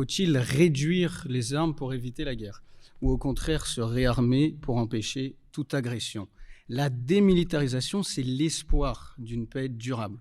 Faut-il réduire les armes pour éviter la guerre? Ou au contraire se réarmer pour empêcher toute agression? La démilitarisation, c'est l'espoir d'une paix durable.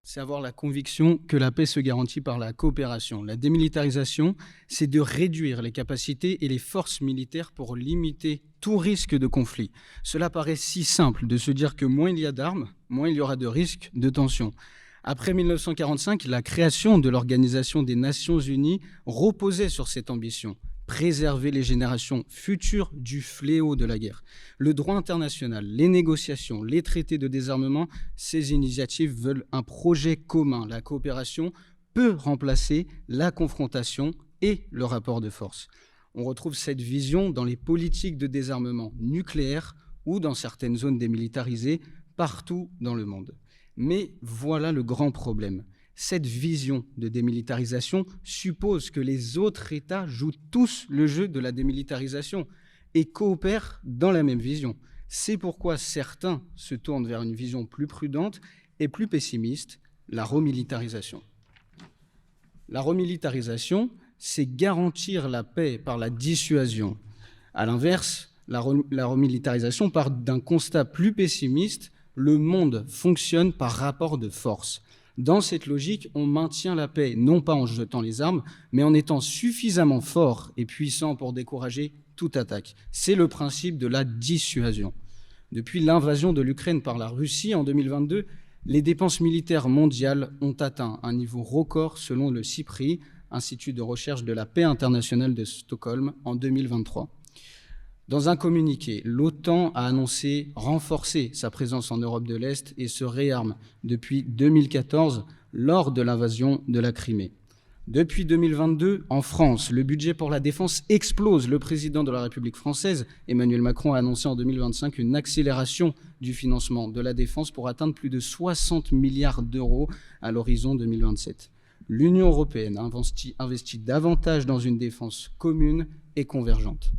C'est avoir la conviction que la paix se garantit par la coopération. La démilitarisation, c'est de réduire les capacités et les forces militaires pour limiter tout risque de conflit. Cela paraît si simple de se dire que moins il y a d'armes, moins il y aura de risques de tensions. Après 1945, la création de l'Organisation des Nations Unies reposait sur cette ambition: préserver les générations futures du fléau de la guerre. Le droit international, les négociations, les traités de désarmement, ces initiatives veulent un projet commun. La coopération peut remplacer la confrontation et le rapport de force. On retrouve cette vision dans les politiques de désarmement nucléaire ou dans certaines zones démilitarisées partout dans le monde. Mais voilà le grand problème. Cette vision de démilitarisation suppose que les autres États jouent tous le jeu de la démilitarisation et coopèrent dans la même vision. C'est pourquoi certains se tournent vers une vision plus prudente et plus pessimiste, la remilitarisation. La remilitarisation, c'est garantir la paix par la dissuasion. À l'inverse, la remilitarisation part d'un constat plus pessimiste: le monde fonctionne par rapport de force. Dans cette logique, on maintient la paix, non pas en jetant les armes, mais en étant suffisamment fort et puissant pour décourager toute attaque. C'est le principe de la dissuasion. Depuis l'invasion de l'Ukraine par la Russie en 2022, les dépenses militaires mondiales ont atteint un niveau record selon le CIPRI, Institut de recherche de la paix internationale de Stockholm, en 2023. Dans un communiqué, l'OTAN a annoncé renforcer sa présence en Europe de l'Est et se réarme depuis 2014 lors de l'invasion de la Crimée. Depuis 2022, en France, le budget pour la défense explose. Le président de la République française, Emmanuel Macron, a annoncé en 2025 une accélération du financement de la défense pour atteindre plus de 60 milliards d'euros à l'horizon 2027. L'Union européenne investit davantage dans une défense commune et convergente.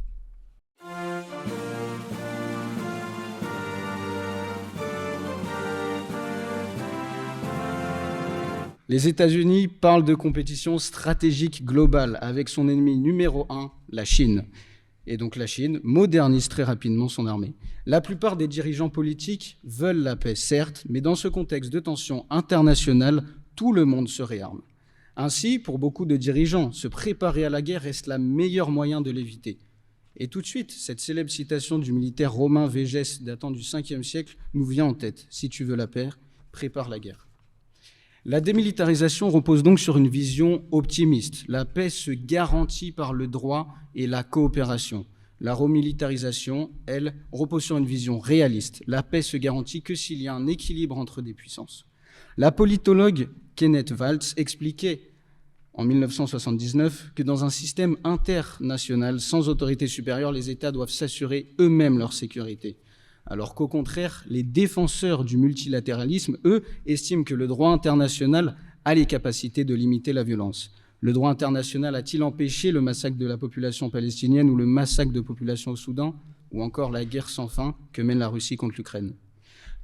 Les États-Unis parlent de compétition stratégique globale avec son ennemi numéro 1, la Chine. Et donc la Chine modernise très rapidement son armée. La plupart des dirigeants politiques veulent la paix, certes, mais dans ce contexte de tension internationale, tout le monde se réarme. Ainsi, pour beaucoup de dirigeants, se préparer à la guerre reste le meilleur moyen de l'éviter. Et tout de suite, cette célèbre citation du militaire romain Végès datant du 5e siècle nous vient en tête: si tu veux la paix, prépare la guerre. La démilitarisation repose donc sur une vision optimiste. La paix se garantit par le droit et la coopération. La remilitarisation, elle, repose sur une vision réaliste. La paix se garantit que s'il y a un équilibre entre des puissances. La politologue Kenneth Waltz expliquait en 1979 que dans un système international sans autorité supérieure, les États doivent s'assurer eux-mêmes leur sécurité. Alors qu'au contraire, les défenseurs du multilatéralisme, eux, estiment que le droit international a les capacités de limiter la violence. Le droit international a-t-il empêché le massacre de la population palestinienne ou le massacre de population au Soudan, ou encore la guerre sans fin que mène la Russie contre l'Ukraine?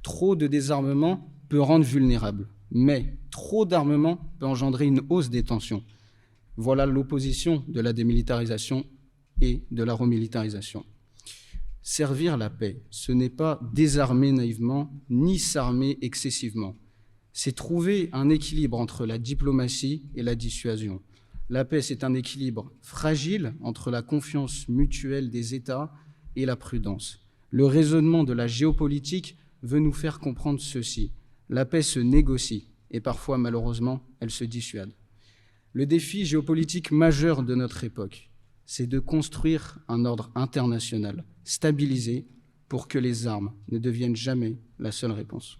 Trop de désarmement peut rendre vulnérable, mais trop d'armement peut engendrer une hausse des tensions. Voilà l'opposition de la démilitarisation et de la remilitarisation. Servir la paix, ce n'est pas désarmer naïvement, ni s'armer excessivement. C'est trouver un équilibre entre la diplomatie et la dissuasion. La paix, c'est un équilibre fragile entre la confiance mutuelle des États et la prudence. Le raisonnement de la géopolitique veut nous faire comprendre ceci: la paix se négocie et parfois, malheureusement, elle se dissuade. Le défi géopolitique majeur de notre époque, c'est de construire un ordre international stabilisé pour que les armes ne deviennent jamais la seule réponse.